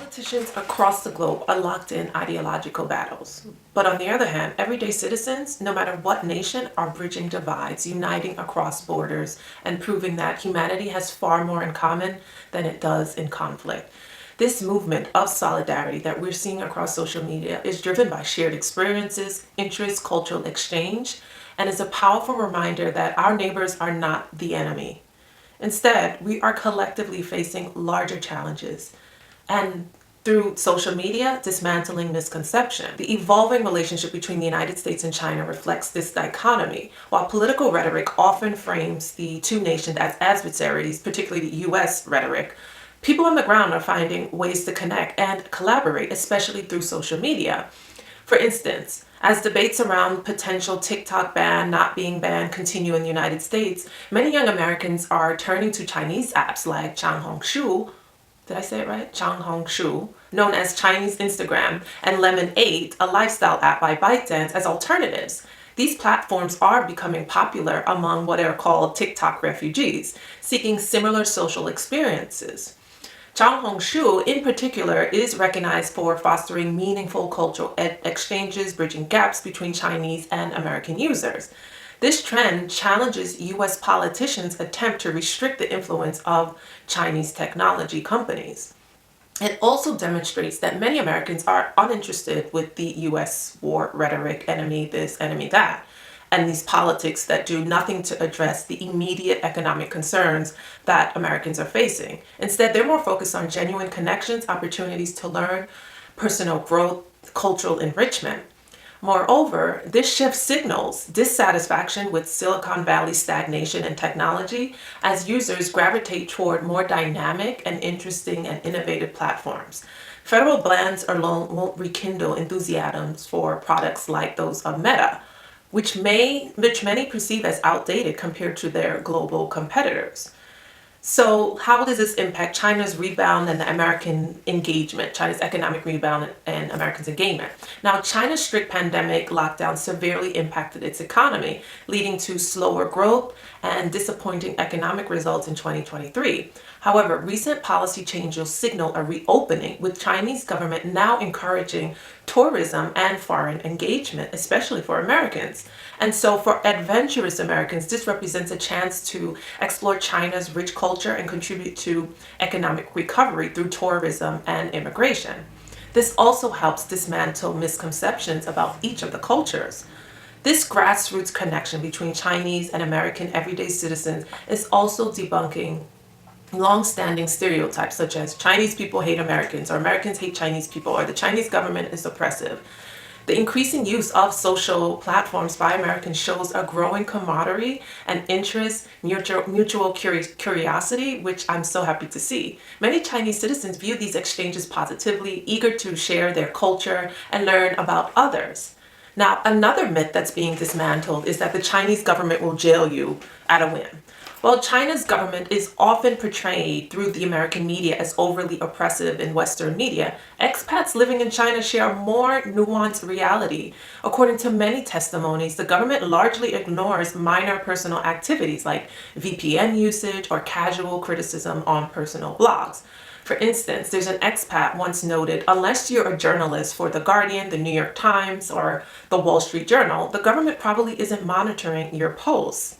Politicians across the globe are locked in ideological battles. But on the other hand, everyday citizens, no matter what nation, are bridging divides, uniting across borders, and proving that humanity has far more in common than it does in conflict. This movement of solidarity that we're seeing across social media is driven by shared experiences, interests, cultural exchange, and is a powerful reminder that our neighbors are not the enemy. Instead, we are collectively facing larger challenges. And through social media, dismantling misconception. The evolving relationship between the United States and China reflects this dichotomy. While political rhetoric often frames the two nations as adversaries, particularly the U.S. rhetoric, people on the ground are finding ways to connect and collaborate, especially through social media. For instance, as debates around potential TikTok ban, not being banned, continue in the United States, many young Americans are turning to Chinese apps like Changhong did I say it right? Changhong known as Chinese Instagram, and Lemon8, a lifestyle app by ByteDance, as alternatives. These platforms are becoming popular among what are called TikTok refugees, seeking similar social experiences. Changhong in particular is recognized for fostering meaningful cultural exchanges, bridging gaps between Chinese and American users. This trend challenges U.S. politicians' attempt to restrict the influence of Chinese technology companies. It also demonstrates that many Americans are uninterested with the U.S. war rhetoric, enemy this, enemy that, and these politics that do nothing to address the immediate economic concerns that Americans are facing. Instead, they're more focused on genuine connections, opportunities to learn, personal growth, cultural enrichment. Moreover, this shift signals dissatisfaction with Silicon Valley's stagnation in technology as users gravitate toward more dynamic and interesting and innovative platforms. Federal bans alone won't rekindle enthusiasms for products like those of Meta, which many perceive as outdated compared to their global competitors. So how does this impact China's rebound and the American engagement, China's economic rebound and Americans' engagement? Now, China's strict pandemic lockdown severely impacted its economy, leading to slower growth and disappointing economic results in 2023. However, recent policy changes signal a reopening, with Chinese government now encouraging tourism and foreign engagement, especially for Americans. And so for adventurous Americans, this represents a chance to explore China's rich culture and contribute to economic recovery through tourism and immigration. This also helps dismantle misconceptions about each of the cultures. This grassroots connection between Chinese and American everyday citizens is also debunking long-standing stereotypes such as Chinese people hate Americans, or Americans hate Chinese people, or the Chinese government is oppressive. The increasing use of social platforms by Americans shows a growing camaraderie and interest, mutual curiosity, which I'm so happy to see. Many Chinese citizens view these exchanges positively, eager to share their culture and learn about others. Now, another myth that's being dismantled is that the Chinese government will jail you at a whim. While China's government is often portrayed through the American media as overly oppressive in Western media, expats living in China share a more nuanced reality. According to many testimonies, the government largely ignores minor personal activities like VPN usage or casual criticism on personal blogs. For instance, there's an expat once noted, unless you're a journalist for The Guardian, The New York Times, or The Wall Street Journal, the government probably isn't monitoring your posts.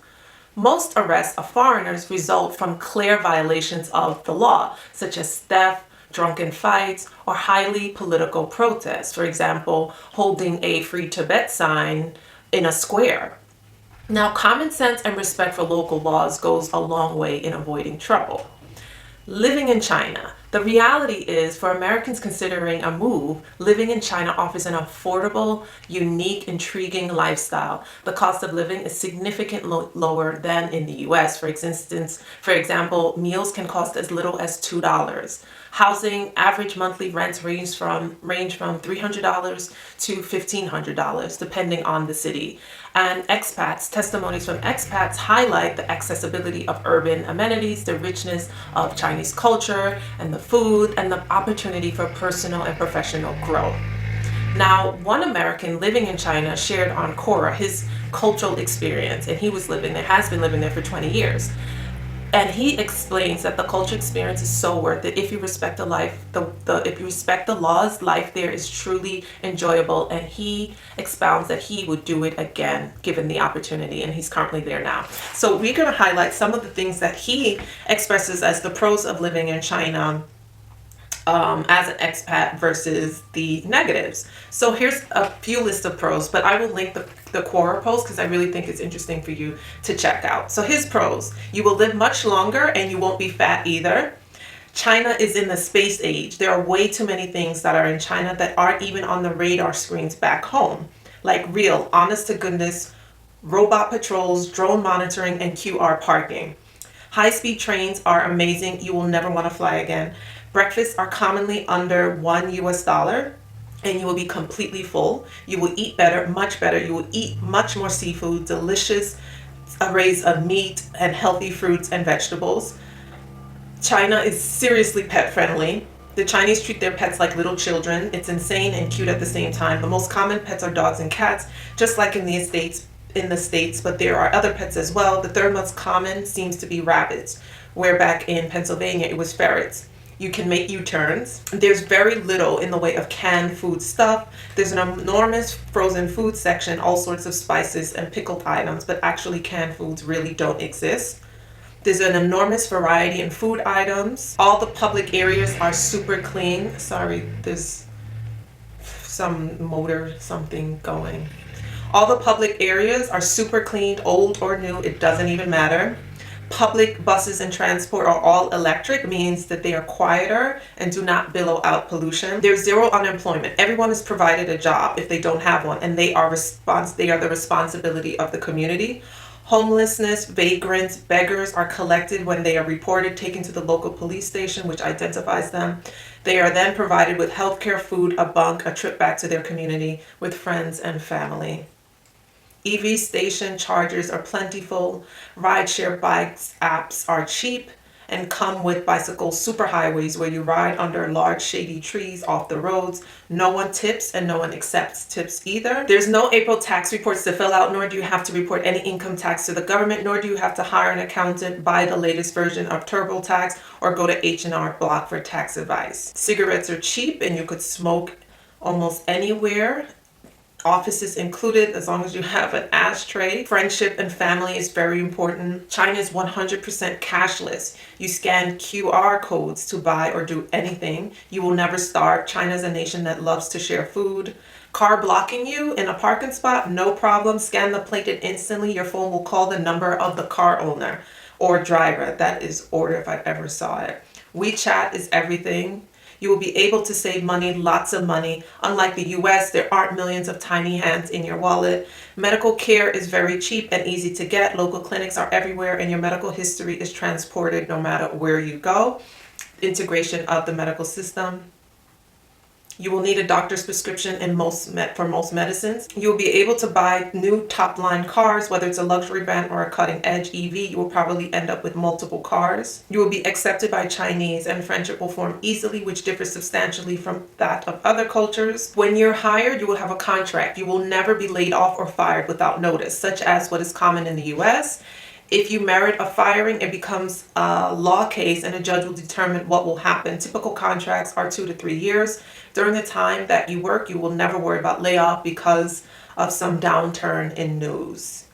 Most arrests of foreigners result from clear violations of the law, such as theft, drunken fights, or highly political protests. For example, holding a Free Tibet sign in a square. Now, common sense and respect for local laws goes a long way in avoiding trouble. Living in China. The reality is, for Americans considering a move, living in China offers an affordable, unique, intriguing lifestyle. The cost of living is significantly lower than in the U.S. For example, meals can cost as little as $2. Housing, average monthly rents range from $300 to $1,500, depending on the city. And testimonies from expats highlight the accessibility of urban amenities, the richness of Chinese culture and the food, and the opportunity for personal and professional growth. Now, one American living in China shared on Quora his cultural experience, and has been living there for 20 years. And he explains that the culture experience is so worth it if you respect the life, if you respect the laws, life there is truly enjoyable. And he expounds that he would do it again given the opportunity, and he's currently there now. So we're going to highlight some of the things that he expresses as the pros of living in China as an expat versus the negatives. So here's a few lists of pros, but I will link the Quora post because I really think it's interesting for you to check out. So his pros: you will live much longer and you won't be fat either. China is in the space age. There are way too many things that are in China that aren't even on the radar screens back home, like real, honest to goodness, robot patrols, drone monitoring, and QR parking. High-speed trains are amazing. You will never want to fly again. Breakfasts are commonly under $1 and you will be completely full. You will eat better, much better. You will eat much more seafood, delicious arrays of meat, and healthy fruits and vegetables. China is seriously pet friendly. The Chinese treat their pets like little children. It's insane and cute at the same time. The most common pets are dogs and cats, just like in the States, but there are other pets as well. The third most common seems to be rabbits, where back in Pennsylvania it was ferrets. You can make U-turns. There's very little in the way of canned food stuff. There's an enormous frozen food section, all sorts of spices and pickled items, but actually canned foods really don't exist. There's an enormous variety in food items. All the public areas are super clean. Sorry, there's some motor something going. All the public areas are super clean, old or new, it doesn't even matter. Public buses and transport are all electric, means that they are quieter and do not billow out pollution. There's zero unemployment. Everyone is provided a job if they don't have one, and they are the responsibility of the community. Homelessness, vagrants, beggars are collected when they are reported, taken to the local police station, which identifies them. They are then provided with healthcare, food, a bunk, a trip back to their community with friends and family. EV station chargers are plentiful. Rideshare bikes apps are cheap and come with bicycle superhighways where you ride under large shady trees off the roads. No one tips and no one accepts tips either. There's no April tax reports to fill out, nor do you have to report any income tax to the government, nor do you have to hire an accountant, buy the latest version of TurboTax, or go to H&R Block for tax advice. Cigarettes are cheap and you could smoke almost anywhere, offices included, as long as you have an ashtray. Friendship and family is very important. China is 100% cashless. You scan QR codes to buy or do anything. You will never starve. China is a nation that loves to share food. Car blocking you in a parking spot, no problem. Scan the plate and instantly your phone will call the number of the car owner or driver. That is order if I ever saw it. WeChat is everything. You will be able to save money, lots of money. Unlike the U.S., there aren't millions of tiny hands in your wallet. Medical care is very cheap and easy to get. Local clinics are everywhere and your medical history is transported no matter where you go. Integration of the medical system. You will need a doctor's prescription for most medicines. You will be able to buy new top-line cars, whether it's a luxury brand or a cutting-edge EV. You will probably end up with multiple cars. You will be accepted by Chinese, and friendship will form easily, which differs substantially from that of other cultures. When you're hired, you will have a contract. You will never be laid off or fired without notice, such as what is common in the U.S. If you merit a firing, it becomes a law case and a judge will determine what will happen. Typical contracts are 2 to 3 years. During the time that you work, you will never worry about layoff because of some downturn in news.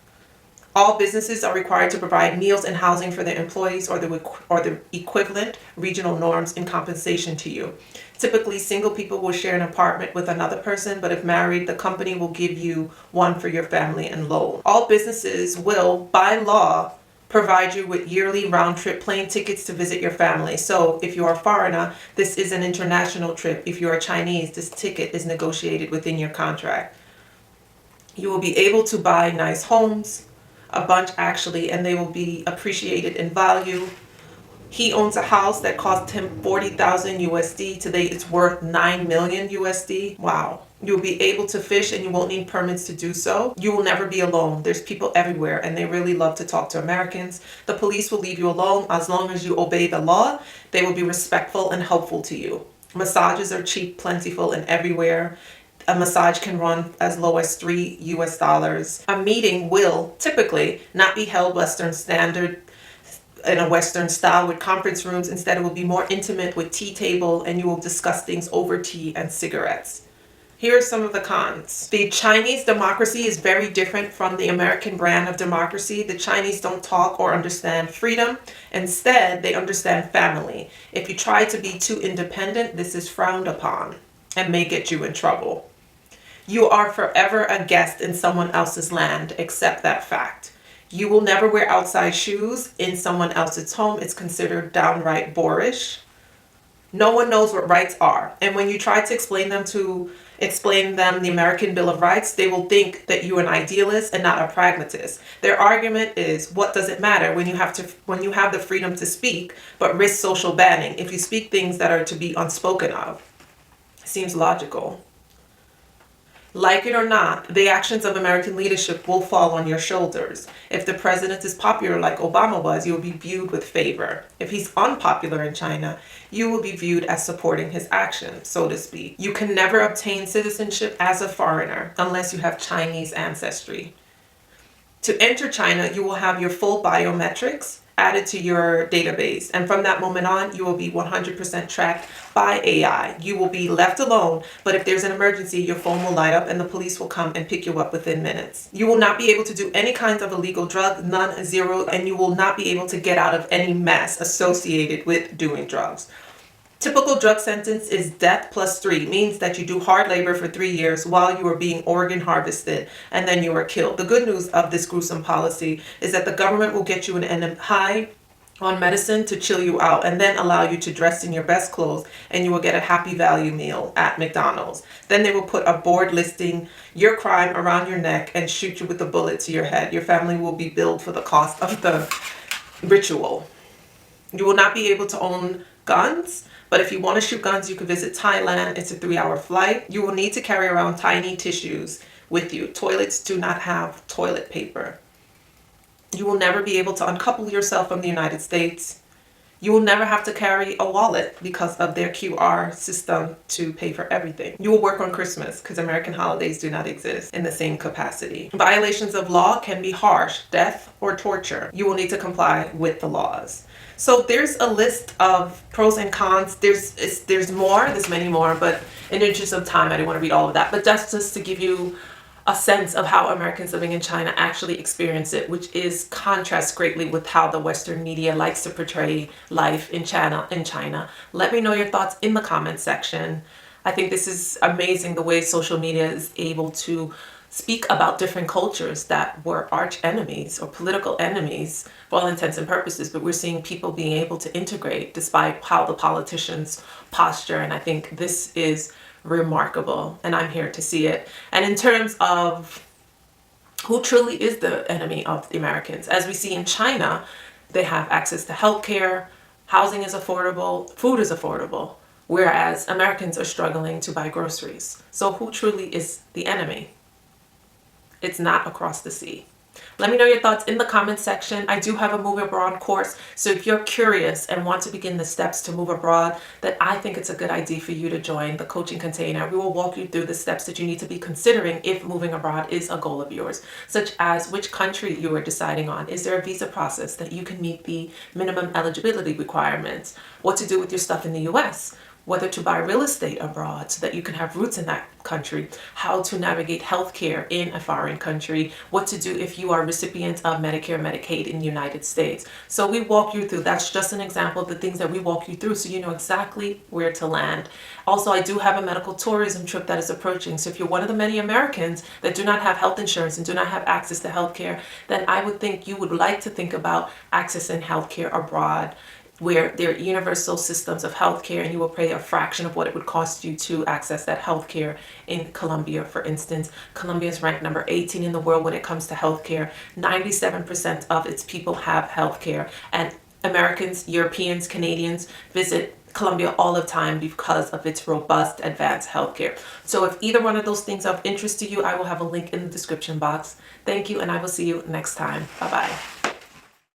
All businesses are required to provide meals and housing for their employees or the equivalent regional norms in compensation to you. Typically, single people will share an apartment with another person, but if married, the company will give you one for your family and loan. All businesses will, by law, provide you with yearly round-trip plane tickets to visit your family. So if you are a foreigner, this is an international trip. If you are Chinese, this ticket is negotiated within your contract. You will be able to buy nice homes, a bunch actually, and they will be appreciated in value. He owns a house that cost him 40,000 USD. Today it's worth 9 million USD. Wow. You'll be able to fish and you won't need permits to do so. You will never be alone. There's people everywhere and they really love to talk to Americans. The police will leave you alone as long as you obey the law. They will be respectful and helpful to you. Massages are cheap, plentiful, and everywhere. A massage can run as low as $3 US. A meeting will typically not be held Western standard in a Western style with conference rooms. Instead, it will be more intimate with tea table, and you will discuss things over tea and cigarettes. Here are some of the cons. The Chinese democracy is very different from the American brand of democracy. The Chinese don't talk or understand freedom. Instead, they understand family. If you try to be too independent, this is frowned upon and may get you in trouble. You are forever a guest in someone else's land. Accept that fact. You will never wear outside shoes in someone else's home. It's considered downright boorish. No one knows what rights are. And when you try to explain them the American Bill of Rights, they will think that you're an idealist and not a pragmatist. Their argument is, what does it matter when you have the freedom to speak, but risk social banning if you speak things that are to be unspoken of? Seems logical. Like it or not, the actions of American leadership will fall on your shoulders. If the president is popular like Obama was, you will be viewed with favor. If he's unpopular in China, you will be viewed as supporting his actions, so to speak. You can never obtain citizenship as a foreigner unless you have Chinese ancestry. To enter China, you will have your full biometrics added to your database. And from that moment on, you will be 100% tracked by AI. You will be left alone, but if there's an emergency, your phone will light up and the police will come and pick you up within minutes. You will not be able to do any kinds of illegal drug, none, zero, and you will not be able to get out of any mess associated with doing drugs. Typical drug sentence is death plus 3, means that you do hard labor for 3 years while you are being organ harvested and then you are killed. The good news of this gruesome policy is that the government will get you an high on medicine to chill you out and then allow you to dress in your best clothes and you will get a happy value meal at McDonald's. Then they will put a board listing your crime around your neck and shoot you with a bullet to your head. Your family will be billed for the cost of the ritual. You will not be able to own guns. But if you want to shoot guns, you can visit Thailand. It's a 3-hour flight. You will need to carry around tiny tissues with you. Toilets do not have toilet paper. You will never be able to uncouple yourself from the United States. You will never have to carry a wallet because of their QR system to pay for everything. You will work on Christmas because American holidays do not exist in the same capacity. Violations of law can be harsh, death or torture. You will need to comply with the laws. So there's a list of pros and cons. There's many more, but in the interest of time, I didn't want to read all of that. But that's just to give you a sense of how Americans living in China actually experience it, which is contrasts greatly with how the Western media likes to portray life in China. Let me know your thoughts in the comment section. I think this is amazing, the way social media is able to speak about different cultures that were arch enemies or political enemies for all intents and purposes, but we're seeing people being able to integrate despite how the politicians posture, and I think this is remarkable, and I'm here to see it. And in terms of who truly is the enemy of the Americans, as we see in China, they have access to healthcare, housing is affordable, food is affordable, whereas Americans are struggling to buy groceries. So who truly is the enemy? It's not across the sea. Let me know your thoughts in the comment section. I do have a Move Abroad course, so if you're curious and want to begin the steps to move abroad, then I think it's a good idea for you to join the coaching container. We will walk you through the steps that you need to be considering if moving abroad is a goal of yours, such as which country you are deciding on. Is there a visa process that you can meet the minimum eligibility requirements? What to do with your stuff in the U.S.? Whether to buy real estate abroad so that you can have roots in that country, how to navigate healthcare in a foreign country, what to do if you are a recipient of Medicare, Medicaid in the United States. So we walk you through, that's just an example of the things that we walk you through so you know exactly where to land. Also, I do have a medical tourism trip that is approaching. So if you're one of the many Americans that do not have health insurance and do not have access to healthcare, then I would think you would like to think about accessing healthcare abroad, where there are universal systems of healthcare and you will pay a fraction of what it would cost you to access that healthcare in Colombia, for instance. Colombia is ranked number 18 in the world when it comes to healthcare. 97% of its people have healthcare, and Americans, Europeans, Canadians visit Colombia all the time because of its robust advanced healthcare. So if either one of those things are of interest to you, I will have a link in the description box. Thank you, and I will see you next time. Bye-bye.